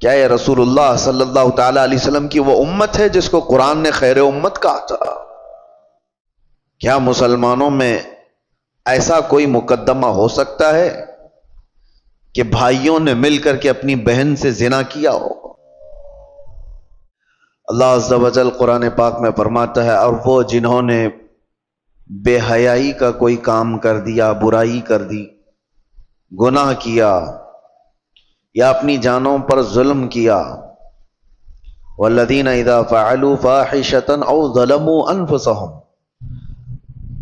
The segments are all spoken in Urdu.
کیا یہ رسول اللہ صلی اللہ تعالی علیہ وسلم کی وہ امت ہے جس کو قرآن نے خیر امت کہا تھا؟ کیا مسلمانوں میں ایسا کوئی مقدمہ ہو سکتا ہے کہ بھائیوں نے مل کر کے اپنی بہن سے زنا کیا ہو؟ اللہ عز و جل قرآن پاک میں فرماتا ہے، اور وہ جنہوں نے بے حیائی کا کوئی کام کر دیا، برائی کر دی، گناہ کیا یا اپنی جانوں پر ظلم کیا، والذین اذا فعلوا فاحشۃ او ظلموا انفسهم،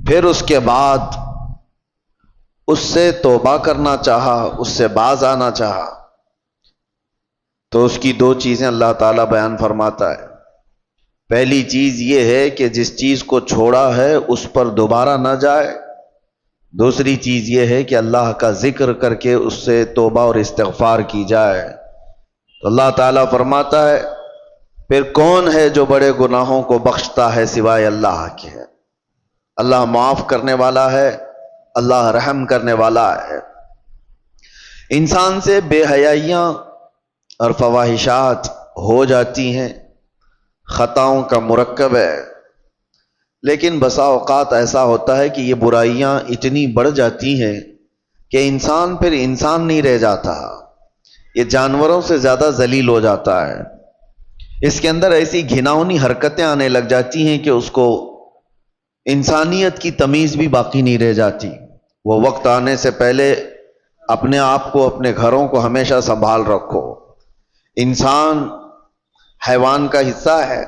پھر اس کے بعد اس سے توبہ کرنا چاہا، اس سے باز آنا چاہا، تو اس کی دو چیزیں اللہ تعالیٰ بیان فرماتا ہے۔ پہلی چیز یہ ہے کہ جس چیز کو چھوڑا ہے اس پر دوبارہ نہ جائے۔ دوسری چیز یہ ہے کہ اللہ کا ذکر کر کے اس سے توبہ اور استغفار کی جائے۔ تو اللہ تعالیٰ فرماتا ہے، پھر کون ہے جو بڑے گناہوں کو بخشتا ہے سوائے اللہ کے؟ اللہ معاف کرنے والا ہے، اللہ رحم کرنے والا ہے۔ انسان سے بے حیائیاں اور فواحشات ہو جاتی ہیں، خطاؤں کا مرکب ہے، لیکن بسا اوقات ایسا ہوتا ہے کہ یہ برائیاں اتنی بڑھ جاتی ہیں کہ انسان پھر انسان نہیں رہ جاتا، یہ جانوروں سے زیادہ ذلیل ہو جاتا ہے۔ اس کے اندر ایسی گھناؤنی حرکتیں آنے لگ جاتی ہیں کہ اس کو انسانیت کی تمیز بھی باقی نہیں رہ جاتی۔ وہ وقت آنے سے پہلے اپنے آپ کو، اپنے گھروں کو ہمیشہ سنبھال رکھو۔ انسان حیوان کا حصہ ہے،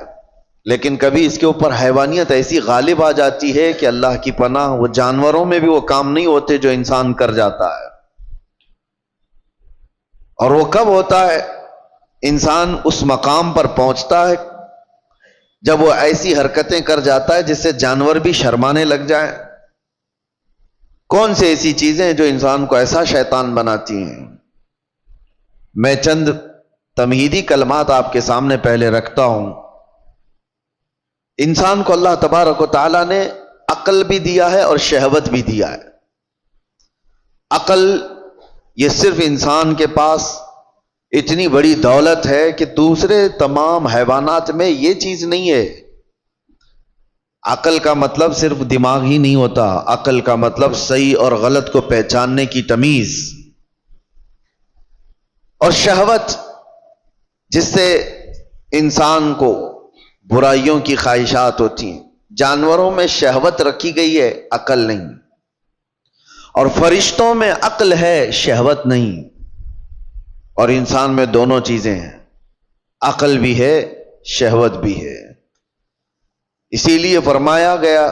لیکن کبھی اس کے اوپر حیوانیت ایسی غالب آ جاتی ہے کہ اللہ کی پناہ، وہ جانوروں میں بھی وہ کام نہیں ہوتے جو انسان کر جاتا ہے۔ اور وہ کب ہوتا ہے؟ انسان اس مقام پر پہنچتا ہے جب وہ ایسی حرکتیں کر جاتا ہے جس سے جانور بھی شرمانے لگ جائیں۔ کون سی ایسی چیزیں جو انسان کو ایسا شیطان بناتی ہیں؟ میں چند تمہیدی کلمات آپ کے سامنے پہلے رکھتا ہوں۔ انسان کو اللہ تبارک و تعالیٰ نے عقل بھی دیا ہے اور شہوت بھی دیا ہے۔ عقل یہ صرف انسان کے پاس اتنی بڑی دولت ہے کہ دوسرے تمام حیوانات میں یہ چیز نہیں ہے۔ عقل کا مطلب صرف دماغ ہی نہیں ہوتا، عقل کا مطلب صحیح اور غلط کو پہچاننے کی تمیز، اور شہوت جس سے انسان کو برائیوں کی خواہشات ہوتی ہیں۔ جانوروں میں شہوت رکھی گئی ہے، عقل نہیں، اور فرشتوں میں عقل ہے، شہوت نہیں، اور انسان میں دونوں چیزیں ہیں، عقل بھی ہے، شہوت بھی ہے۔ اسی لیے فرمایا گیا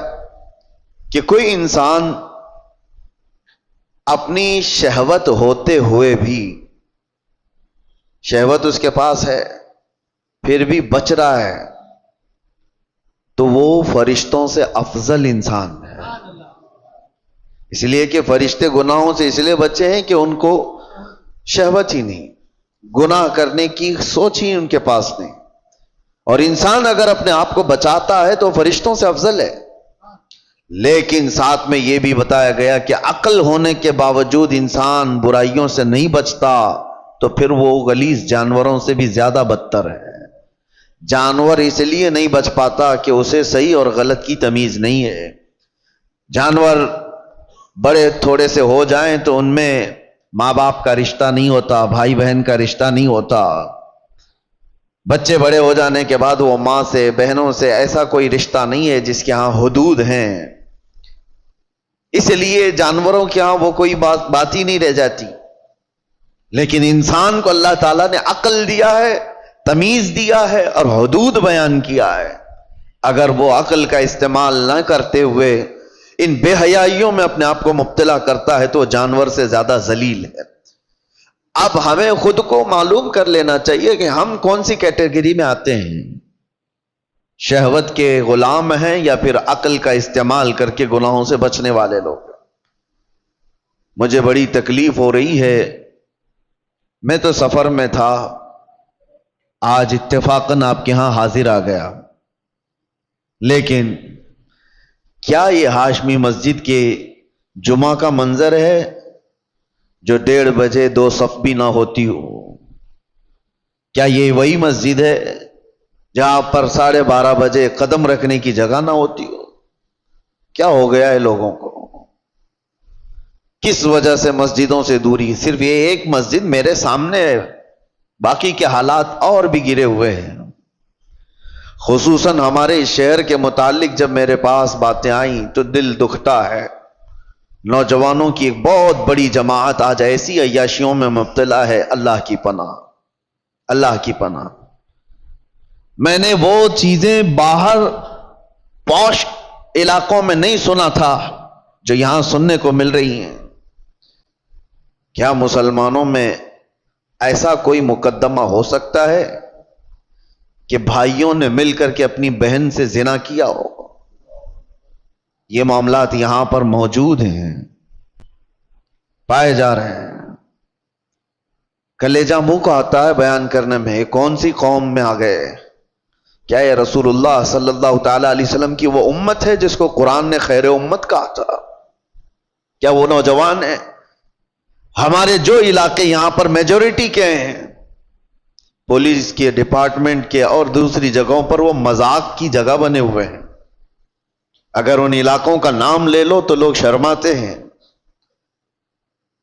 کہ کوئی انسان اپنی شہوت ہوتے ہوئے بھی، شہوت اس کے پاس ہے پھر بھی بچ رہا ہے، تو وہ فرشتوں سے افضل انسان ہے۔ اس لیے کہ فرشتے گناہوں سے اس لیے بچے ہیں کہ ان کو شہوت ہی نہیں، گناہ کرنے کی سوچ ہی ان کے پاس نہیں۔ اور انسان اگر اپنے آپ کو بچاتا ہے تو فرشتوں سے افضل ہے۔ لیکن ساتھ میں یہ بھی بتایا گیا کہ عقل ہونے کے باوجود انسان برائیوں سے نہیں بچتا تو پھر وہ غلیظ جانوروں سے بھی زیادہ بدتر ہے۔ جانور اس لیے نہیں بچ پاتا کہ اسے صحیح اور غلط کی تمیز نہیں ہے۔ جانور بڑے تھوڑے سے ہو جائیں تو ان میں ماں باپ کا رشتہ نہیں ہوتا، بھائی بہن کا رشتہ نہیں ہوتا۔ بچے بڑے ہو جانے کے بعد وہ ماں سے، بہنوں سے ایسا کوئی رشتہ نہیں ہے جس کے ہاں حدود ہیں۔ اس لیے جانوروں کے ہاں وہ کوئی بات ہی نہیں رہ جاتی۔ لیکن انسان کو اللہ تعالیٰ نے عقل دیا ہے، تمیز دیا ہے اور حدود بیان کیا ہے۔ اگر وہ عقل کا استعمال نہ کرتے ہوئے ان بے حیائیوں میں اپنے آپ کو مبتلا کرتا ہے تو وہ جانور سے زیادہ ذلیل ہے۔ اب ہمیں خود کو معلوم کر لینا چاہیے کہ ہم کون سی کیٹیگری میں آتے ہیں، شہوت کے غلام ہیں یا پھر عقل کا استعمال کر کے گناہوں سے بچنے والے لوگ۔ مجھے بڑی تکلیف ہو رہی ہے، میں تو سفر میں تھا، آج اتفاقاً آپ کے ہاں حاضر آ گیا، لیکن کیا یہ ہاشمی مسجد کے جمعہ کا منظر ہے جو 1:30 بجے 2 صف بھی نہ ہوتی ہو؟ کیا یہ وہی مسجد ہے جہاں پر 12:30 بجے قدم رکھنے کی جگہ نہ ہوتی ہو؟ کیا ہو گیا ہے لوگوں کو؟ کس وجہ سے مسجدوں سے دوری؟ صرف یہ ایک مسجد میرے سامنے ہے، باقی کے حالات اور بھی گرے ہوئے ہیں۔ خصوصاً ہمارے اس شہر کے متعلق جب میرے پاس باتیں آئیں تو دل دکھتا ہے۔ نوجوانوں کی ایک بہت بڑی جماعت آج ایسی عیاشیوں میں مبتلا ہے، اللہ کی پناہ، اللہ کی پناہ۔ میں نے وہ چیزیں باہر پوش علاقوں میں نہیں سنا تھا جو یہاں سننے کو مل رہی ہیں۔ کیا مسلمانوں میں ایسا کوئی مقدمہ ہو سکتا ہے کہ بھائیوں نے مل کر کے اپنی بہن سے زنا کیا ہو؟ یہ معاملات یہاں پر موجود ہیں، پائے جا رہے ہیں۔ کلیجہ منہ کو آتا ہے بیان کرنے میں، یہ کون سی قوم میں آ گئے؟ کیا یہ رسول اللہ صلی اللہ تعالی علیہ وسلم کی وہ امت ہے جس کو قرآن نے خیر امت کہا تھا؟ کیا وہ نوجوان ہیں؟ ہمارے جو علاقے یہاں پر میجورٹی کے ہیں، پولیس کے ڈپارٹمنٹ کے اور دوسری جگہوں پر وہ مذاق کی جگہ بنے ہوئے ہیں۔ اگر ان علاقوں کا نام لے لو تو لوگ شرماتے ہیں۔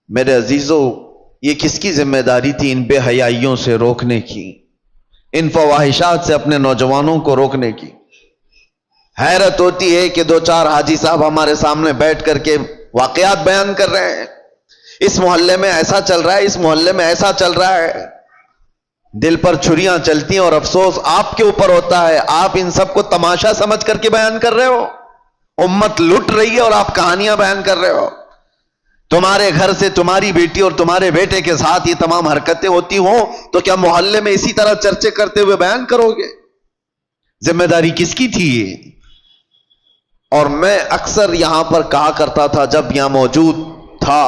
میرے عزیزوں، یہ کس کی ذمہ داری تھی ان بے حیائیوں سے روکنے کی، ان فواہشات سے اپنے نوجوانوں کو روکنے کی؟ حیرت ہوتی ہے کہ 2-4 حاجی صاحب ہمارے سامنے بیٹھ کر کے واقعات بیان کر رہے ہیں، اس محلے میں ایسا چل رہا ہے، اس محلے میں ایسا چل رہا ہے۔ دل پر چھریاں چلتی ہیں اور افسوس آپ کے اوپر ہوتا ہے، آپ ان سب کو تماشا سمجھ کر کے بیان کر رہے ہو۔ امت لٹ رہی ہے اور آپ کہانیاں بیان کر رہے ہو۔ تمہارے گھر سے تمہاری بیٹی اور تمہارے بیٹے کے ساتھ یہ تمام حرکتیں ہوتی ہوں تو کیا محلے میں اسی طرح چرچے کرتے ہوئے بیان کرو گے؟ ذمہ داری کس کی تھی یہ؟ اور میں اکثر یہاں پر کہا کرتا تھا جب یہاں موجود تھا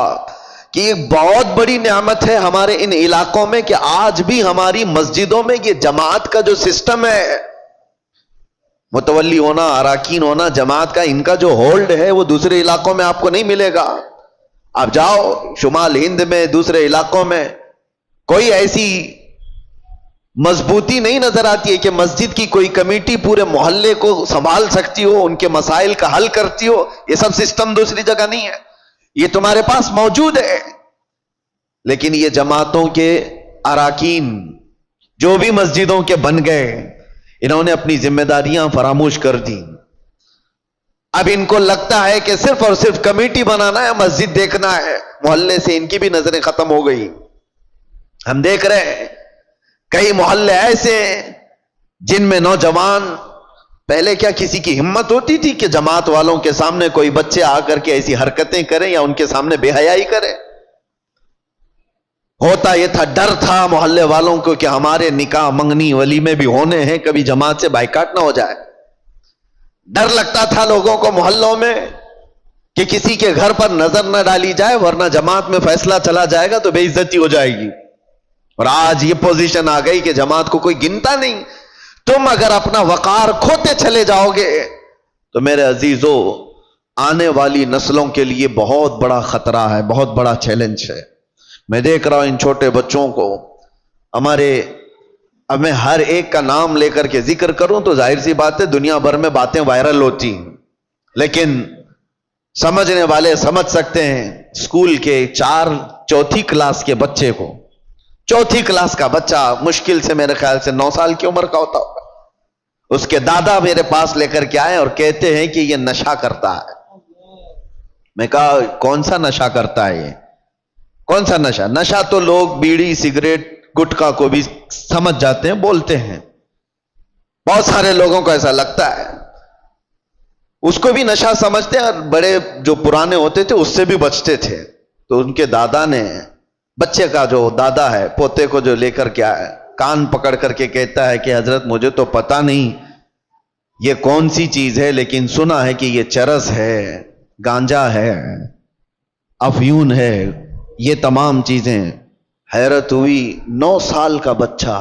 کہ ایک بہت بڑی نعمت ہے ہمارے ان علاقوں میں کہ آج بھی ہماری مسجدوں میں یہ جماعت کا جو سسٹم ہے، متولی ہونا، اراکین ہونا، جماعت کا، ان کا جو ہولڈ ہے وہ دوسرے علاقوں میں آپ کو نہیں ملے گا۔ آپ جاؤ شمال ہند میں، دوسرے علاقوں میں، کوئی ایسی مضبوطی نہیں نظر آتی ہے کہ مسجد کی کوئی کمیٹی پورے محلے کو سنبھال سکتی ہو، ان کے مسائل کا حل کرتی ہو۔ یہ سب سسٹم دوسری جگہ نہیں ہے، یہ تمہارے پاس موجود ہے۔ لیکن یہ جماعتوں کے اراکین جو بھی مسجدوں کے بن گئے، انہوں نے اپنی ذمہ داریاں فراموش کر دی۔ اب ان کو لگتا ہے کہ صرف اور صرف کمیٹی بنانا ہے، مسجد دیکھنا ہے، محلے سے ان کی بھی نظریں ختم ہو گئی۔ ہم دیکھ رہے ہیں کئی محلے ایسے ہیں جن میں نوجوان، پہلے کیا کسی کی ہمت ہوتی تھی کہ جماعت والوں کے سامنے کوئی بچے آ کر کے ایسی حرکتیں کریں یا ان کے سامنے بے حیائی کریں؟ ہوتا یہ تھا، ڈر تھا محلے والوں کو کہ ہمارے نکاح منگنی ولیمے بھی ہونے ہیں، کبھی جماعت سے بائیکاٹ نہ ہو جائے۔ ڈر لگتا تھا لوگوں کو محلوں میں کہ کسی کے گھر پر نظر نہ ڈالی جائے ورنہ جماعت میں فیصلہ چلا جائے گا تو بے عزتی ہو جائے گی۔ اور آج یہ پوزیشن آ گئی کہ جماعت کو کوئی گنتا نہیں۔ تم اگر اپنا وقار کھوتے چلے جاؤ گے تو میرے عزیزو، آنے والی نسلوں کے لیے بہت بڑا خطرہ ہے، بہت بڑا چیلنج ہے۔ میں دیکھ رہا ہوں ان چھوٹے بچوں کو، ہمارے، اب میں ہر ایک کا نام لے کر کے ذکر کروں تو ظاہر سی بات ہے دنیا بھر میں باتیں وائرل ہوتی ہیں، لیکن سمجھنے والے سمجھ سکتے ہیں۔ اسکول کے 4 کلاس کے بچے کو، 4 کلاس کا بچہ مشکل سے میرے خیال سے 9 سال کی عمر کا ہوتا ہوگا، اس کے دادا میرے پاس لے کر کے آئے اور کہتے ہیں کہ یہ نشہ کرتا ہے۔ میں کہا کون سا نشہ کرتا ہے؟ یہ کون سا نشہ؟ نشہ تو لوگ بیڑی، سگریٹ، گٹکا کو بھی سمجھ جاتے ہیں، بولتے ہیں، بہت سارے لوگوں کو ایسا لگتا ہے، اس کو بھی نشہ سمجھتے ہیں، اور بڑے جو پرانے ہوتے تھے اس سے بھی بچتے تھے۔ تو ان کے دادا نے، بچے کا جو دادا ہے، پوتے کو جو لے کر کے آیا، کان پکڑ کر کے کہتا ہے کہ حضرت مجھے تو پتہ نہیں یہ کون سی چیز ہے، لیکن سنا ہے کہ یہ چرس ہے، گانجا ہے، افیون ہے، یہ تمام چیزیں۔ حیرت ہوئی، 9 سال کا بچہ،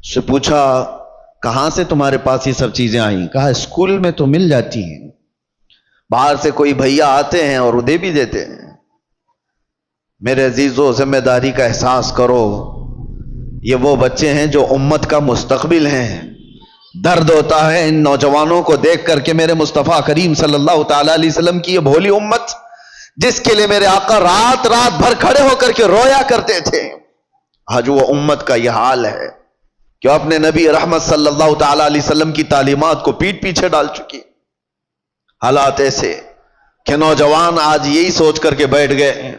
سے پوچھا کہاں سے تمہارے پاس یہ سب چیزیں آئیں؟ کہا اسکول میں تو مل جاتی ہیں، باہر سے کوئی بھیا آتے ہیں اور دے بھی دیتے ہیں۔ میرے عزیزو، ذمہ داری کا احساس کرو، یہ وہ بچے ہیں جو امت کا مستقبل ہیں. درد ہوتا ہے ان نوجوانوں کو دیکھ کر کے میرے مصطفیٰ کریم صلی اللہ تعالی علیہ وسلم کی یہ بھولی امت جس کے لیے میرے آقا رات رات بھر کھڑے ہو کر کے رویا کرتے تھے، آج وہ امت کا یہ حال ہے کہ اپنے نبی رحمت صلی اللہ تعالی علیہ وسلم کی تعلیمات کو پیٹ پیچھے ڈال چکی. حالات ایسے کہ نوجوان آج یہی سوچ کر کے بیٹھ گئے ہیں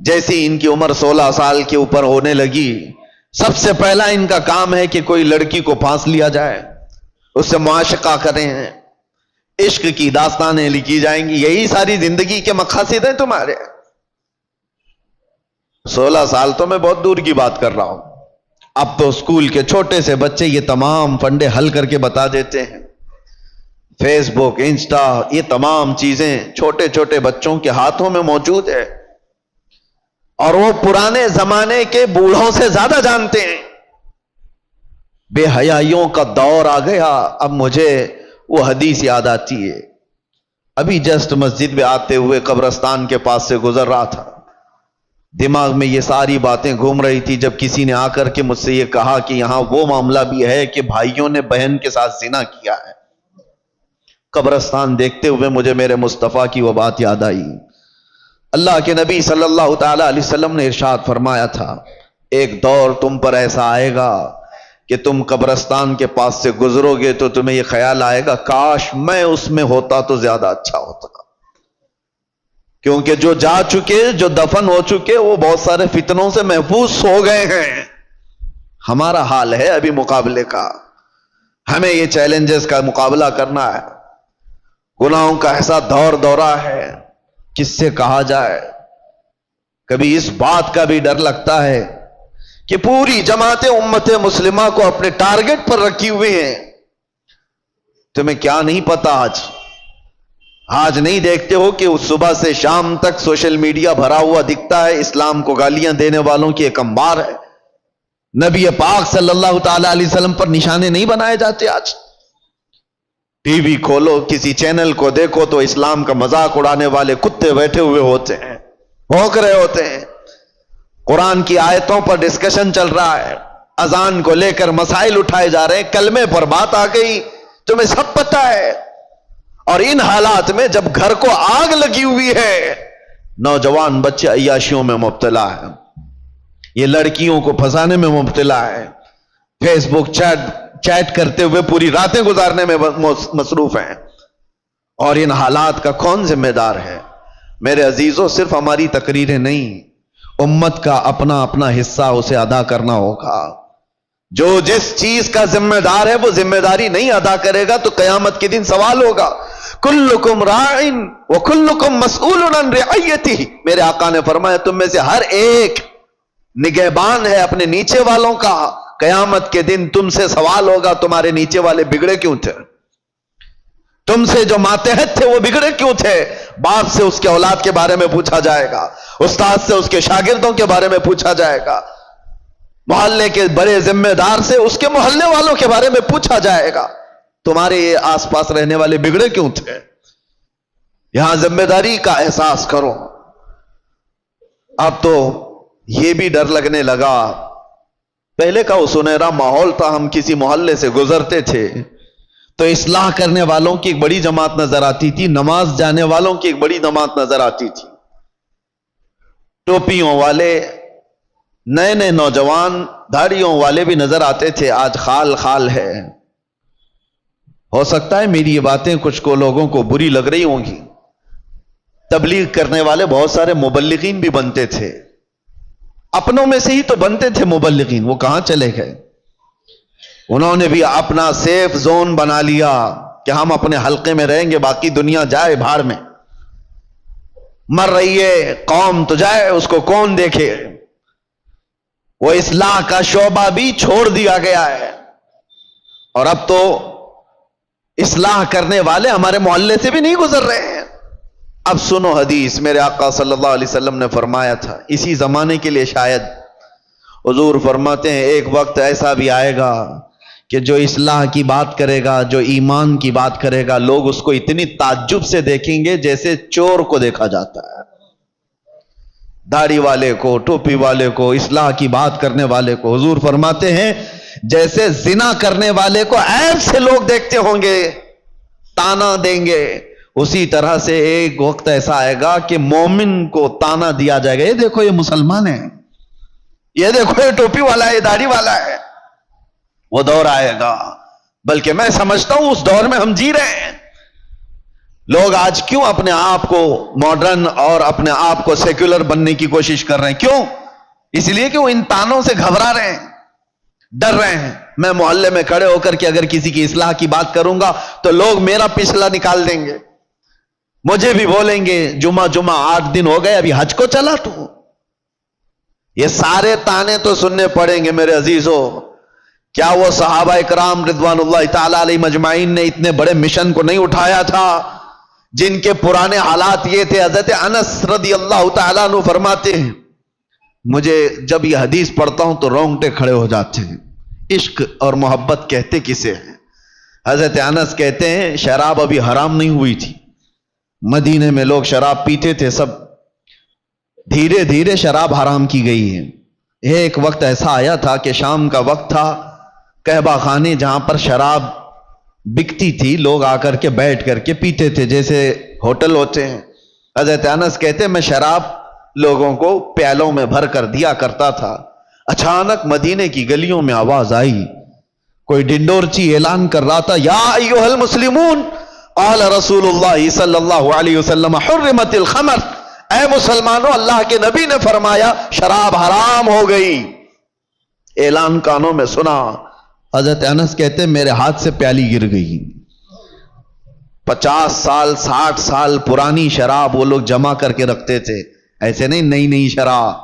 جیسی ان کی عمر 16 سال کے اوپر ہونے لگی سب سے پہلا ان کا کام ہے کہ کوئی لڑکی کو پھانس لیا جائے، اس سے معاشقہ کریں، عشق کی داستانیں لکھی جائیں گی. یہی ساری زندگی کے مقاصد ہیں تمہارے. 16 سال تو میں بہت دور کی بات کر رہا ہوں، اب تو اسکول کے چھوٹے سے بچے یہ تمام فنڈے حل کر کے بتا دیتے ہیں. فیس بک، انسٹا، یہ تمام چیزیں چھوٹے چھوٹے بچوں کے ہاتھوں میں موجود ہے، اور وہ پرانے زمانے کے بوڑھوں سے زیادہ جانتے ہیں. بے حیائیوں کا دور آ گیا. اب مجھے وہ حدیث یاد آتی ہے، ابھی جسٹ مسجد میں آتے ہوئے قبرستان کے پاس سے گزر رہا تھا، دماغ میں یہ ساری باتیں گھوم رہی تھی جب کسی نے آ کر کے مجھ سے یہ کہا کہ یہاں وہ معاملہ بھی ہے کہ بھائیوں نے بہن کے ساتھ زنا کیا ہے. قبرستان دیکھتے ہوئے مجھے میرے مصطفیٰ کی وہ بات یاد آئی. اللہ کے نبی صلی اللہ تعالی علیہ وسلم نے ارشاد فرمایا تھا، ایک دور تم پر ایسا آئے گا کہ تم قبرستان کے پاس سے گزرو گے تو تمہیں یہ خیال آئے گا کاش میں اس میں ہوتا تو زیادہ اچھا ہوتا، کیونکہ جو جا چکے، جو دفن ہو چکے، وہ بہت سارے فتنوں سے محفوظ ہو گئے ہیں. ہمارا حال ہے ابھی مقابلے کا، ہمیں یہ چیلنجز کا مقابلہ کرنا ہے. گناہوں کا ایسا دور دورہ ہے، کس سے کہا جائے. کبھی اس بات کا بھی ڈر لگتا ہے کہ پوری جماعت امت مسلمہ کو اپنے ٹارگٹ پر رکھی ہوئی ہیں. تمہیں کیا نہیں پتا، آج نہیں دیکھتے ہو کہ اس صبح سے شام تک سوشل میڈیا بھرا ہوا دکھتا ہے، اسلام کو گالیاں دینے والوں کی ایک انبار ہے. نبی پاک صلی اللہ تعالی علیہ وسلم پر نشانے نہیں بنائے جاتے. آج ٹی وی کھولو، کسی چینل کو دیکھو تو اسلام کا مذاق اڑانے والے کتے بیٹھے ہوئے ہوتے ہیں، بھونک رہے ہوتے ہیں. قرآن کی آیتوں پر ڈسکشن چل رہا ہے، اذان کو لے کر مسائل اٹھائے جا رہے ہیں، کلمے پر بات آ گئی، تمہیں سب پتہ ہے. اور ان حالات میں جب گھر کو آگ لگی ہوئی ہے، نوجوان بچے عیاشیوں میں مبتلا ہے، یہ لڑکیوں کو پھنسانے میں مبتلا ہے، فیس بک چیٹ کرتے ہوئے پوری راتیں گزارنے میں مصروف ہیں. اور ان حالات کا کون ذمہ دار ہے؟ میرے عزیزوں، صرف ہماری تقریریں نہیں، امت کا اپنا اپنا حصہ اسے ادا کرنا ہوگا. جو جس چیز کا ذمہ دار ہے وہ ذمہ داری نہیں ادا کرے گا تو قیامت کے دن سوال ہوگا. کلکم راعٍ وکلکم مسئول عن رعیتہ. میرے آقا نے فرمایا تم میں سے ہر ایک نگہبان ہے اپنے نیچے والوں کا. قیامت کے دن تم سے سوال ہوگا تمہارے نیچے والے بگڑے کیوں تھے، تم سے جو ماتحت تھے وہ بگڑے کیوں تھے. باپ سے اس کے اولاد کے بارے میں پوچھا جائے گا، استاد سے اس کے شاگردوں کے بارے میں پوچھا جائے گا، محلے کے بڑے ذمہ دار سے اس کے محلے والوں کے بارے میں پوچھا جائے گا تمہارے یہ آس پاس رہنے والے بگڑے کیوں تھے. یہاں ذمہ داری کا احساس کرو. اب تو یہ بھی ڈر لگنے لگا، پہلے کا وہ سنہرا ماحول تھا، ہم کسی محلے سے گزرتے تھے تو اصلاح کرنے والوں کی ایک بڑی جماعت نظر آتی تھی، نماز جانے والوں کی ایک بڑی جماعت نظر آتی تھی، ٹوپیوں والے، نئے نئے نوجوان داڑھیوں والے بھی نظر آتے تھے. آج خال خال ہے. ہو سکتا ہے میری یہ باتیں کچھ کو لوگوں کو بری لگ رہی ہوں گی. تبلیغ کرنے والے بہت سارے مبلغین بھی بنتے تھے، اپنوں میں سے ہی تو بنتے تھے مبلغین، وہ کہاں چلے گئے؟ انہوں نے بھی اپنا سیف زون بنا لیا کہ ہم اپنے حلقے میں رہیں گے، باقی دنیا جائے بھاڑ میں، مر رہی ہے قوم تو جائے، اس کو کون دیکھے. وہ اصلاح کا شعبہ بھی چھوڑ دیا گیا ہے، اور اب تو اصلاح کرنے والے ہمارے محلے سے بھی نہیں گزر رہے ہیں. اب سنو حدیث، میرے آقا صلی اللہ علیہ وسلم نے فرمایا تھا، اسی زمانے کے لیے شاید، حضور فرماتے ہیں ایک وقت ایسا بھی آئے گا کہ جو اصلاح کی بات کرے گا، جو ایمان کی بات کرے گا، لوگ اس کو اتنی تعجب سے دیکھیں گے جیسے چور کو دیکھا جاتا ہے. داڑھی والے کو, ٹوپی والے کو, اصلاح کی بات کرنے والے کو حضور فرماتے ہیں جیسے زنا کرنے والے کو عیب سے لوگ دیکھتے ہوں گے, تانا دیں گے, اسی طرح سے ایک وقت ایسا آئے گا کہ مومن کو تانا دیا جائے گا, یہ دیکھو یہ مسلمان ہے, یہ دیکھو یہ ٹوپی والا ہے, یہ داڑھی والا ہے. وہ دور آئے گا. بلکہ میں سمجھتا ہوں اس دور میں ہم جی رہے ہیں. لوگ آج کیوں اپنے آپ کو ماڈرن اور اپنے آپ کو سیکولر بننے کی کوشش کر رہے ہیں؟ کیوں؟ اس لیے کہ وہ ان تانوں سے گھبرا رہے ہیں, ڈر رہے ہیں. میں محلے میں کھڑے ہو کر کے اگر کسی کی اصلاح کی بات کروں گا تو لوگ میرا پچھلا نکال دیں گے, مجھے بھی بولیں گے جمعہ 8 دن ہو گئے ابھی حج کو چلا تو. یہ سارے تانے تو سننے پڑیں گے میرے عزیزوں. کیا وہ صحابہ اکرام رضوان اللہ تعالی علیہ مجمعین نے اتنے بڑے مشن کو نہیں اٹھایا تھا جن کے پرانے حالات یہ تھے؟ حضرت انس رضی اللہ تعالیٰ عنہ فرماتے ہیں مجھے جب یہ حدیث پڑھتا ہوں تو رونگٹے کھڑے ہو جاتے ہیں. عشق اور محبت کہتے کسے ہیں؟ حضرت انس کہتے ہیں شراب ابھی حرام نہیں ہوئی تھی, مدینے میں لوگ شراب پیتے تھے, سب دھیرے دھیرے شراب حرام کی گئی ہے. ایک وقت ایسا آیا تھا کہ شام کا وقت تھا, قہبہ خانے جہاں پر شراب بکتی تھی لوگ آ کر کے بیٹھ کر کے پیتے تھے جیسے ہوٹل ہوتے ہیں. حضرت انس کہتے میں شراب لوگوں کو پیالوں میں بھر کر دیا کرتا تھا. اچانک مدینے کی گلیوں میں آواز آئی, کوئی ڈنڈورچی اعلان کر رہا تھا یا ایھا المسلمون قال رسول اللہ صلی اللہ علیہ وسلم حرمت الخمر, اے مسلمانوں اللہ کے نبی نے فرمایا شراب حرام ہو گئی. اعلان کانوں میں سنا. حضرت انس کہتے میرے ہاتھ سے پیالی گر گئی. 50 سال 60 سال پرانی شراب وہ لوگ جمع کر کے رکھتے تھے, ایسے نہیں نئی نئی شراب,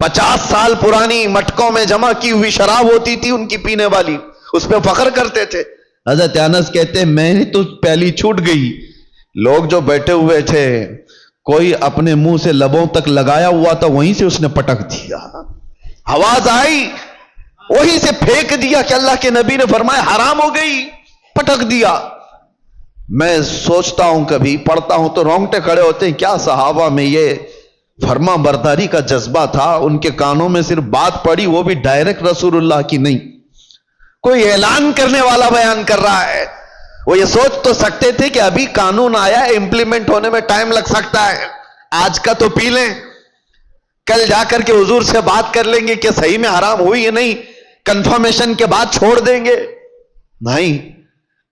50 سال پرانی مٹکوں میں جمع کی ہوئی شراب ہوتی تھی ان کی پینے والی, اس پہ فخر کرتے تھے. حضرت انس کہتے میں نے تو پیالی چھوٹ گئی, لوگ جو بیٹھے ہوئے تھے کوئی اپنے منہ سے لبوں تک لگایا ہوا تھا وہیں سے اس نے پٹک دیا, آواز آئی وہیں سے پھینک دیا کہ اللہ کے نبی نے فرمایا حرام ہو گئی, پٹک دیا. میں سوچتا ہوں کبھی پڑھتا ہوں تو رونگٹے کھڑے ہوتے ہیں, کیا صحابہ میں یہ فرما برداری کا جذبہ تھا. ان کے کانوں میں صرف بات پڑی, وہ بھی ڈائریکٹ رسول اللہ کی نہیں, کوئی اعلان کرنے والا بیان کر رہا ہے. وہ یہ سوچ تو سکتے تھے کہ ابھی قانون آیا ہے, امپلیمنٹ ہونے میں ٹائم لگ سکتا ہے, آج کا تو پی لیں, کل جا کر کے حضور سے بات کر لیں گے کہ صحیح میں حرام ہوئی یا نہیں, کنفرمیشن کے بعد چھوڑ دیں گے. نہیں,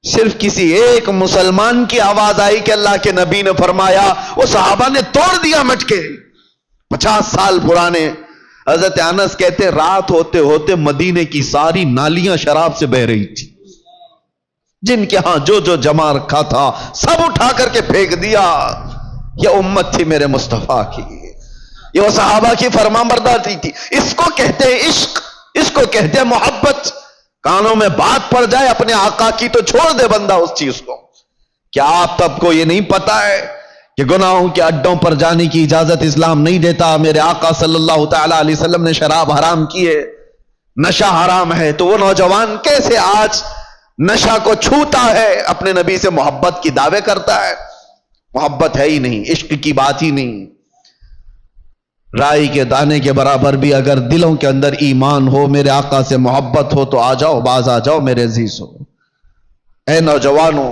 صرف کسی ایک مسلمان کی آواز آئی کہ اللہ کے نبی نے فرمایا, وہ صحابہ نے توڑ دیا مٹکے 50 سال پرانے. حضرت انس کہتے رات ہوتے ہوتے مدینے کی ساری نالیاں شراب سے بہ رہی تھی, جن کے ہاں جو جو جمع رکھا تھا سب اٹھا کر کے پھینک دیا. یہ امت تھی میرے مصطفیٰ کی, یہ وہ صحابہ کی فرمانبرداری تھی. اس کو کہتے ہیں عشق, اس کو کہتے ہیں محبت. کانوں میں بات پڑ جائے اپنے آقا کی تو چھوڑ دے بندہ اس چیز کو. کیا آپ تب کو یہ نہیں پتا ہے کہ گناہوں کے اڈوں پر جانے کی اجازت اسلام نہیں دیتا؟ میرے آقا صلی اللہ تعالی علیہ وسلم نے شراب حرام کی ہے, نشہ حرام ہے, تو وہ نوجوان کیسے آج نشہ کو چھوتا ہے, اپنے نبی سے محبت کی دعوے کرتا ہے؟ محبت ہے ہی نہیں, عشق کی بات ہی نہیں. رائی کے دانے کے برابر بھی اگر دلوں کے اندر ایمان ہو, میرے آقا سے محبت ہو تو آ جاؤ, باز آ جاؤ میرے عزیز ہو. اے نوجوانوں,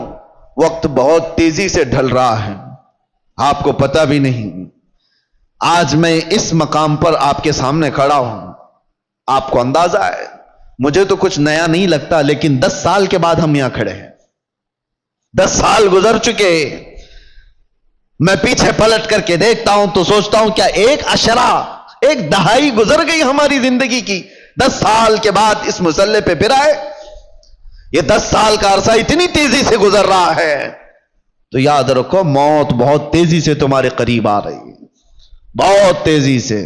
وقت بہت تیزی سے ڈھل رہا ہے, آپ کو پتہ بھی نہیں. آج میں اس مقام پر آپ کے سامنے کھڑا ہوں, آپ کو اندازہ ہے مجھے تو کچھ نیا نہیں لگتا, لیکن 10 سال کے بعد ہم یہاں کھڑے ہیں. 10 سال گزر چکے. میں پیچھے پلٹ کر کے دیکھتا ہوں تو سوچتا ہوں کیا ایک عشرہ, ایک دہائی گزر گئی ہماری زندگی کی, 10 سال کے بعد اس مسلح پہ پھر آئے. یہ 10 سال کا عرصہ اتنی تیزی سے گزر رہا ہے تو یاد رکھو موت بہت تیزی سے تمہارے قریب آ رہی ہے, بہت تیزی سے.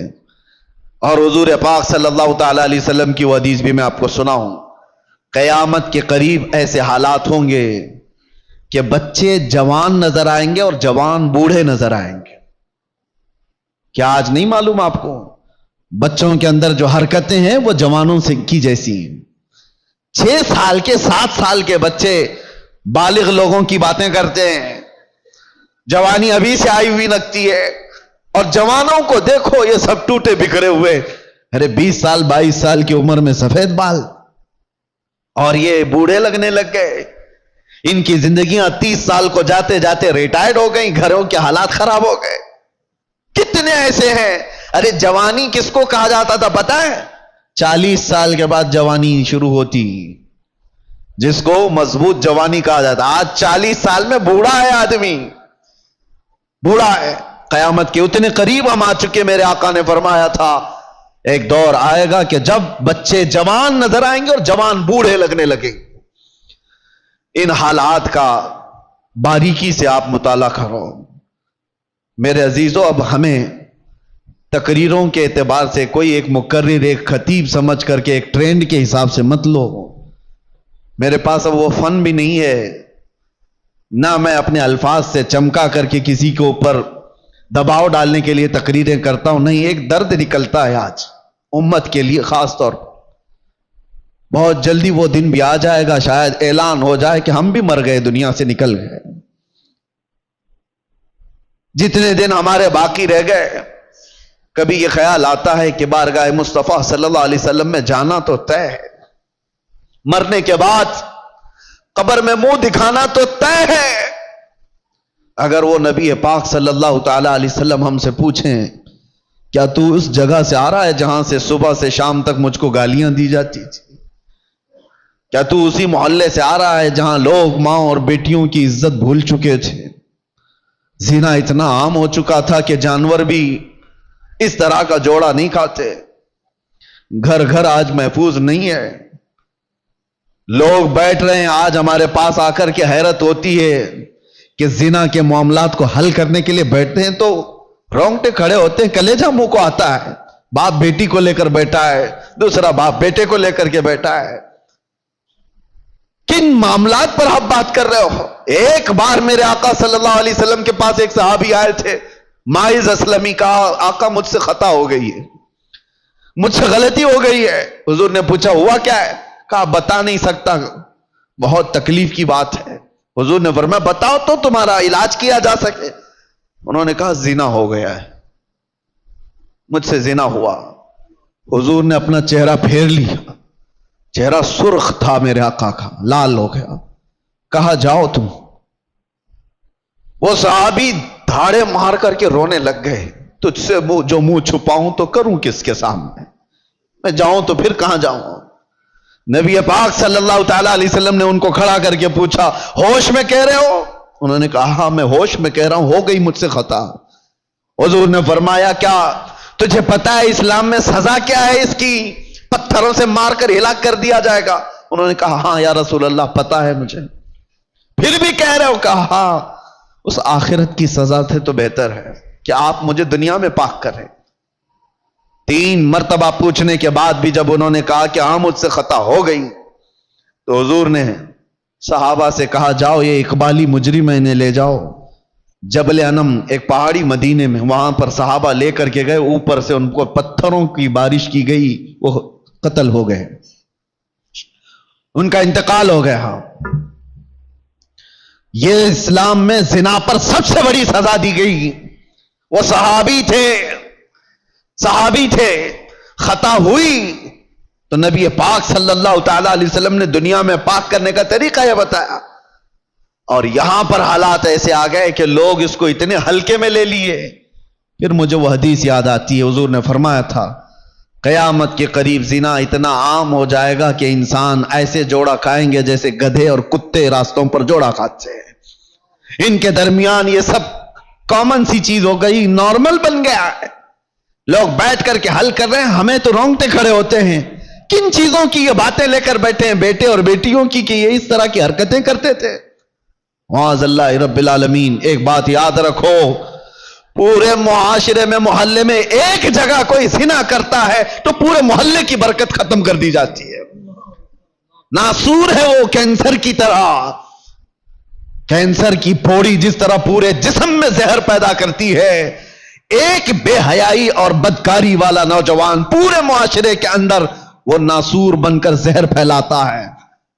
اور حضور پاک صلی اللہ تعالی علیہ وسلم کی وہ حدیث بھی میں آپ کو سناؤں, قیامت کے قریب ایسے حالات ہوں گے کہ بچے جوان نظر آئیں گے اور جوان بوڑھے نظر آئیں گے. کیا آج نہیں معلوم آپ کو بچوں کے اندر جو حرکتیں ہیں وہ جوانوں سے کی جیسی ہیں؟ 6 سال کے 7 سال کے بچے بالغ لوگوں کی باتیں کرتے ہیں, جوانی ابھی سے آئی ہوئی لگتی ہے, اور جوانوں کو دیکھو یہ سب ٹوٹے بکھرے ہوئے، ارے 20 سال 22 سال کی عمر میں سفید بال، اور یہ بوڑھے لگنے لگ گئے. ان کی زندگیاں 30 سال کو جاتے جاتے ریٹائرڈ ہو گئی، گھروں کے حالات خراب ہو گئے. کتنے ایسے ہیں. ارے جوانی کس کو کہا جاتا تھا پتہ ہے؟ 40 سال کے بعد جوانی شروع ہوتی، جس کو مضبوط جوانی کہا جاتا. آج 40 سال میں بوڑھا ہے آدمی، بوڑھا ہے. قیامت کے اتنے قریب ہم آ چکے. میرے آقا نے فرمایا تھا ایک دور آئے گا کہ جب بچے جوان نظر آئیں گے اور جوان بوڑھے لگنے لگیں گے. ان حالات کا باریکی سے آپ مطالعہ کرو میرے عزیزو. اب ہمیں تقریروں کے اعتبار سے کوئی ایک مقرر ایک خطیب سمجھ کر کے ایک ٹرینڈ کے حساب سے مت لو. میرے پاس اب وہ فن بھی نہیں ہے، نہ میں اپنے الفاظ سے چمکا کر کے کسی کے اوپر دباؤ ڈالنے کے لیے تقریریں کرتا ہوں. نہیں، ایک درد نکلتا ہے آج امت کے لیے خاص طور پر. بہت جلدی وہ دن بھی آ جائے گا، شاید اعلان ہو جائے کہ ہم بھی مر گئے، دنیا سے نکل گئے. جتنے دن ہمارے باقی رہ گئے کبھی یہ خیال آتا ہے کہ بارگاہ مصطفیٰ صلی اللہ علیہ وسلم میں جانا تو طے ہے، مرنے کے بعد قبر میں منہ دکھانا تو طے ہے. اگر وہ نبی پاک صلی اللہ تعالی علیہ وسلم ہم سے پوچھیں کیا تو اس جگہ سے آ رہا ہے جہاں سے صبح سے شام تک مجھ کو گالیاں دی جاتی تھی؟ کیا تو اسی محلے سے آ رہا ہے جہاں لوگ ماں اور بیٹیوں کی عزت بھول چکے تھے؟ زنا اتنا عام ہو چکا تھا کہ جانور بھی اس طرح کا جوڑا نہیں کھاتے. گھر گھر آج محفوظ نہیں ہے. لوگ بیٹھ رہے ہیں آج ہمارے پاس آ کر کے حیرت ہوتی ہے کہ زنا کے معاملات کو حل کرنے کے لیے بیٹھتے ہیں تو رونگٹے کھڑے ہوتے ہیں، کلیجہ منہ کو آتا ہے. باپ بیٹی کو لے کر بیٹھا ہے، دوسرا باپ بیٹے کو لے کر کے بیٹھا ہے. کن معاملات پر آپ بات کر رہے ہو؟ ایک بار میرے آقا صلی اللہ علیہ وسلم کے پاس ایک صحابی آئے تھے، ماعز اسلمی، کہا آقا مجھ سے خطا ہو گئی ہے، مجھ سے غلطی ہو گئی ہے. حضور نے پوچھا ہوا کیا ہے؟ کہا بتا نہیں سکتا، بہت تکلیف کی بات ہے. حضور نے فرمایا بتاؤ تو تمہارا علاج کیا جا سکے. انہوں نے کہا زنا ہو گیا ہے، مجھ سے زنا ہوا. حضور نے اپنا چہرہ پھیر لیا، چہرہ سرخ تھا میرے آقا کا، لال ہو گیا. کہا جاؤ تم. وہ صحابی دھاڑے مار کر کے رونے لگ گئے. تجھ سے جو منہ چھپاؤں تو کروں کس کے سامنے؟ میں جاؤں تو پھر کہاں جاؤں؟ نبی پاک صلی اللہ تعالی علیہ وسلم نے ان کو کھڑا کر کے پوچھا ہوش میں کہہ رہے ہو؟ انہوں نے کہا ہاں میں ہوش میں کہہ رہا ہوں، ہو گئی مجھ سے خطا. حضور نے فرمایا کیا تجھے پتا ہے اسلام میں سزا کیا ہے اس کی؟ پتھروں سے مار کر ہلاک کر دیا جائے گا. انہوں نے کہا ہاں یا رسول اللہ پتا ہے مجھے. پھر بھی کہہ رہے ہو؟ کہا ہاں. اس آخرت کی سزا سے تو بہتر ہے کہ آپ مجھے دنیا میں پاک کریں. 3 مرتبہ پوچھنے کے بعد بھی جب انہوں نے کہا کہ ہاں مجھ سے خطا ہو گئی تو حضور نے صحابہ سے کہا جاؤ یہ اقبالی مجرم انہیں لے جاؤ جبل انم، ایک پہاڑی مدینے میں، وہاں پر صحابہ لے کر کے گئے. اوپر سے ان کو پتھروں کی بارش کی گئی، وہ قتل ہو گئے، ان کا انتقال ہو گیا. یہ اسلام میں زنا پر سب سے بڑی سزا دی گئی. وہ صحابی تھے، خطا ہوئی تو نبی پاک صلی اللہ تعالی علیہ وسلم نے دنیا میں پاک کرنے کا طریقہ یہ بتایا. اور یہاں پر حالات ایسے آ گئے کہ لوگ اس کو اتنے ہلکے میں لے لیے. پھر مجھے وہ حدیث یاد آتی ہے، حضور نے فرمایا تھا قیامت کے قریب زنا اتنا عام ہو جائے گا کہ انسان ایسے جوڑا کھائیں گے جیسے گدھے اور کتے راستوں پر جوڑا کھاتے ہیں. ان کے درمیان یہ سب کامن سی چیز ہو گئی، نارمل بن گیا ہے. لوگ بیٹھ کر کے حل کر رہے ہیں، ہمیں تو رونگٹے کھڑے ہوتے ہیں. کن چیزوں کی یہ باتیں لے کر بیٹھے ہیں بیٹے اور بیٹیوں کی کہ یہ اس طرح کی حرکتیں کرتے تھے. معاذ اللہ رب العالمین. ایک بات یاد رکھو، پورے معاشرے میں محلے میں ایک جگہ کوئی زنا کرتا ہے تو پورے محلے کی برکت ختم کر دی جاتی ہے. ناسور ہے وہ کینسر کی طرح. کینسر کی پھوڑی جس طرح پورے جسم میں زہر پیدا کرتی ہے، ایک بے حیائی اور بدکاری والا نوجوان پورے معاشرے کے اندر وہ ناسور بن کر زہر پھیلاتا ہے.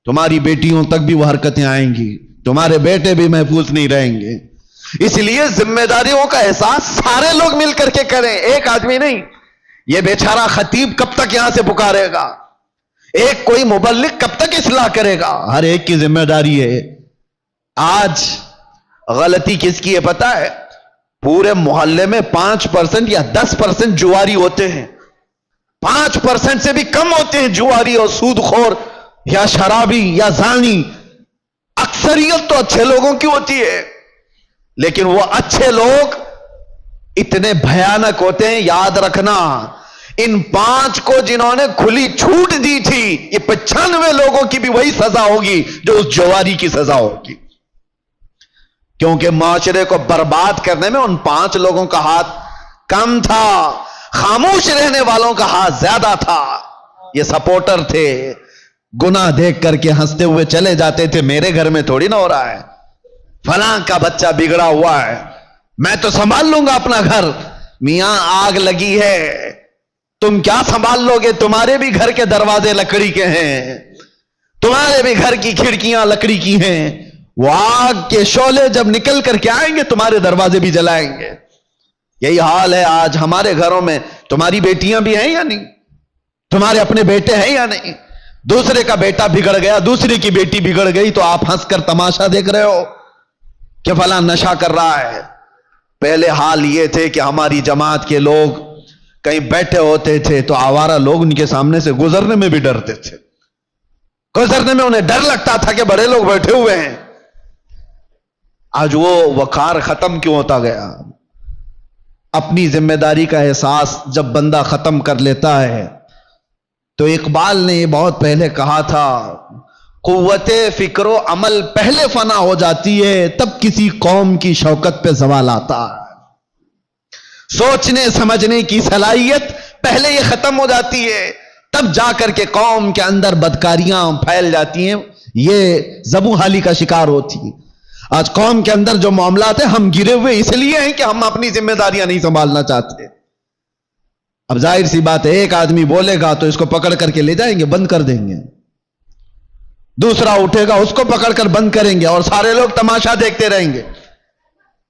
تمہاری بیٹیوں تک بھی وہ حرکتیں آئیں گی، تمہارے بیٹے بھی محفوظ نہیں رہیں گے. اس لیے ذمہ داریوں کا احساس سارے لوگ مل کر کے کریں، ایک آدمی نہیں۔ یہ بیچارہ خطیب کب تک یہاں سے پکارے گا؟ ایک کوئی مبلغ کب تک اصلاح کرے گا؟ ہر ایک کی ذمہ داری ہے۔ آج غلطی کس کی ہے پتا ہے؟ پورے محلے میں 5% یا 10% جواری ہوتے ہیں، 5% سے بھی کم ہوتے ہیں جواری اور سود خور یا شرابی یا زانی۔ اکثریت تو اچھے لوگوں کی ہوتی ہے، لیکن وہ اچھے لوگ اتنے بھیانک ہوتے ہیں، یاد رکھنا۔ ان 5 کو جنہوں نے کھلی چھوٹ دی تھی، یہ 95 لوگوں کی بھی وہی سزا ہوگی جو اس جواری کی سزا ہوگی، کیونکہ معاشرے کو برباد کرنے میں ان 5 لوگوں کا ہاتھ کم تھا، خاموش رہنے والوں کا ہاتھ زیادہ تھا۔ یہ سپورٹر تھے، گناہ دیکھ کر کے ہنستے ہوئے چلے جاتے تھے، میرے گھر میں تھوڑی نہ ہو رہا ہے، فلاں کا بچہ بگڑا ہوا ہے، میں تو سنبھال لوں گا اپنا گھر۔ میاں آگ لگی ہے، تم کیا سنبھال لو گے؟ تمہارے بھی گھر کے دروازے لکڑی کے ہیں، تمہارے بھی گھر کی کھڑکیاں لکڑی کی ہیں، وہ آگ کے شعلے جب نکل کر کے آئیں گے تمہارے دروازے بھی جلائیں گے۔ یہی حال ہے آج ہمارے گھروں میں۔ تمہاری بیٹیاں بھی ہیں یا نہیں؟ تمہارے اپنے بیٹے ہیں یا نہیں؟ دوسرے کا بیٹا بگڑ گیا، دوسرے کی بیٹی بگڑ گئی تو آپ ہنس کر تماشا دیکھ رہے ہو کہ فلاں نشہ کر رہا ہے۔ پہلے حال یہ تھے کہ ہماری جماعت کے لوگ کہیں بیٹھے ہوتے تھے تو آوارہ لوگ ان کے سامنے سے گزرنے میں بھی ڈرتے تھے، گزرنے میں انہیں ڈر لگتا تھا کہ بڑے لوگ بیٹھے ہوئے ہیں۔ آج وہ وقار ختم کیوں ہوتا گیا؟ اپنی ذمہ داری کا احساس جب بندہ ختم کر لیتا ہے تو اقبال نے یہ بہت پہلے کہا تھا، قوت فکر و عمل پہلے فنا ہو جاتی ہے تب کسی قوم کی شوکت پہ زوال آتا ہے۔ سوچنے سمجھنے کی صلاحیت پہلے یہ ختم ہو جاتی ہے، تب جا کر کے قوم کے اندر بدکاریاں پھیل جاتی ہیں، یہ زبوں حالی کا شکار ہوتی ہے۔ آج قوم کے اندر جو معاملات ہیں، ہم گرے ہوئے اس لیے ہیں کہ ہم اپنی ذمہ داریاں نہیں سنبھالنا چاہتے۔ اب ظاہر سی بات ہے، ایک آدمی بولے گا تو اس کو پکڑ کر کے لے جائیں گے، بند کر دیں گے، دوسرا اٹھے گا اس کو پکڑ کر بند کریں گے، اور سارے لوگ تماشا دیکھتے رہیں گے،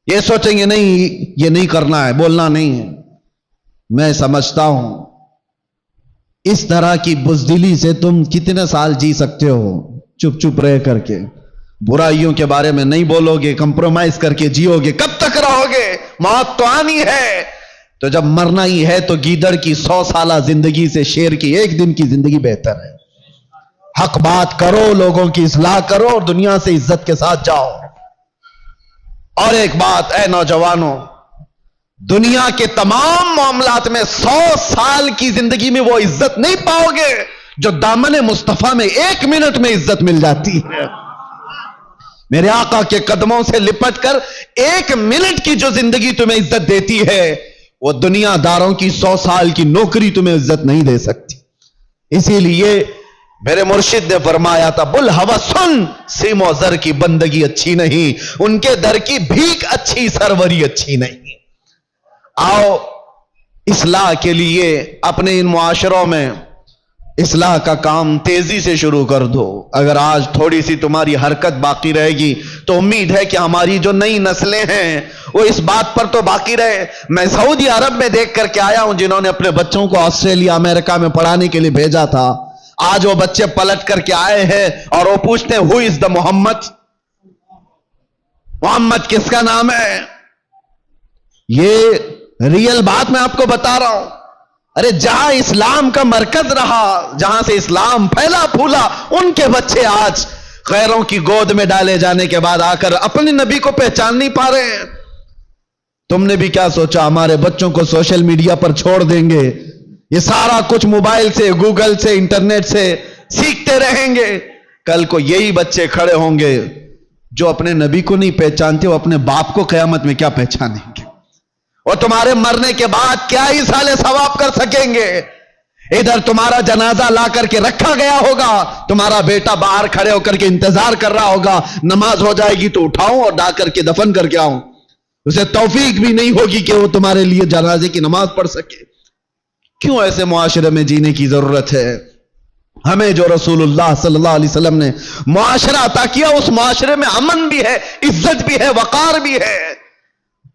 یہ سوچیں گے نہیں یہ نہیں کرنا ہے، بولنا نہیں ہے۔ میں سمجھتا ہوں اس طرح کی بزدلی سے تم کتنے سال جی سکتے ہو؟ چپ چپ رہ کر کے برائیوں کے بارے میں نہیں بولو گے، کمپرومائز کر کے جیو گے، کب تک رہو گے؟ موت تو آنی ہے، تو جب مرنا ہی ہے تو گیدڑ کی 100 سالہ زندگی سے شیر کی 1 دن کی زندگی بہتر ہے۔ حق بات کرو، لوگوں کی اصلاح کرو اور دنیا سے عزت کے ساتھ جاؤ۔ اور ایک بات اے نوجوانوں، دنیا کے تمام معاملات میں 100 سال کی زندگی میں وہ عزت نہیں پاؤ گے جو دامن مصطفیٰ میں 1 منٹ میں عزت مل جاتی ہے۔ میرے آقا کے قدموں سے لپٹ کر 1 منٹ کی جو زندگی تمہیں عزت دیتی ہے، وہ دنیا داروں کی 100 سال کی نوکری تمہیں عزت نہیں دے سکتی۔ اسی لیے میرے مرشد نے فرمایا تھا، بل ہوا سن، سیم و زر کی بندگی اچھی نہیں، ان کے در کی بھیک اچھی، سروری اچھی نہیں۔ آؤ اصلاح کے لیے اپنے ان معاشروں میں اصلاح کا کام تیزی سے شروع کر دو۔ اگر آج تھوڑی سی تمہاری حرکت باقی رہے گی تو امید ہے کہ ہماری جو نئی نسلیں ہیں وہ اس بات پر تو باقی رہے۔ میں سعودی عرب میں دیکھ کر کے آیا ہوں، جنہوں نے اپنے بچوں کو آسٹریلیا امریکہ میں پڑھانے کے لیے بھیجا تھا، آج وہ بچے پلٹ کر کے آئے ہیں اور وہ پوچھتے ہیں ہو از دا محمد؟ محمد کس کا نام ہے؟ یہ ریئل بات میں آپ کو بتا رہا ہوں۔ ارے جہاں اسلام کا مرکز رہا، جہاں سے اسلام پھیلا پھولا، ان کے بچے آج غیروں کی گود میں ڈالے جانے کے بعد آ کر اپنے نبی کو پہچان نہیں پا رہے ہیں۔ تم نے بھی کیا سوچا ہمارے بچوں کو سوشل میڈیا پر چھوڑ دیں گے، یہ سارا کچھ موبائل سے، گوگل سے، انٹرنیٹ سے سیکھتے رہیں گے؟ کل کو یہی بچے کھڑے ہوں گے جو اپنے نبی کو نہیں پہچانتے، وہ اپنے باپ کو قیامت میں کیا پہچانیں گے؟ اور تمہارے مرنے کے بعد کیا ہی سالے ثواب کر سکیں گے؟ ادھر تمہارا جنازہ لا کر کے رکھا گیا ہوگا، تمہارا بیٹا باہر کھڑے ہو کر کے انتظار کر رہا ہوگا، نماز ہو جائے گی تو اٹھاؤں اور ڈا کر کے دفن کر کے آؤں، اسے توفیق بھی نہیں ہوگی کہ وہ تمہارے لیے جنازے کی نماز پڑھ سکے۔ کیوں ایسے معاشرے میں جینے کی ضرورت ہے؟ ہمیں جو رسول اللہ صلی اللہ علیہ وسلم نے معاشرہ عطا کیا، اس معاشرے میں امن بھی ہے، عزت بھی ہے، وقار بھی ہے۔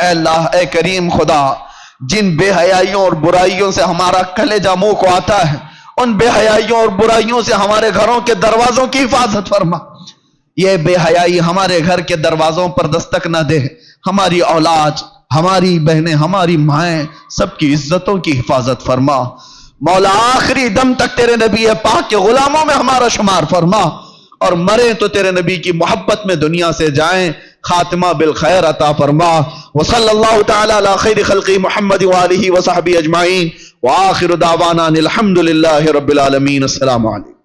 اے اللہ، اے کریم خدا، جن بے حیائیوں اور برائیوں سے ہمارا کلیجہ منہ کو آتا ہے، ان بے حیائیوں اور برائیوں سے ہمارے گھروں کے دروازوں کی حفاظت فرما۔ یہ بے حیائی ہمارے گھر کے دروازوں پر دستک نہ دے، ہماری اولاد، ہماری بہنیں، ہماری مائیں، سب کی عزتوں کی حفاظت فرما۔ مولا آخری دم تک تیرے نبی پاک کے غلاموں میں ہمارا شمار فرما، اور مریں تو تیرے نبی کی محبت میں دنیا سے جائیں، خاتمہ بالخیر عطا فرما۔ وصلی اللہ تعالی علی خیر خلقی محمد وآلہ وصحبہ اجمعین، وآخر دعوانا الحمدللہ رب العالمین۔ السلام علیکم۔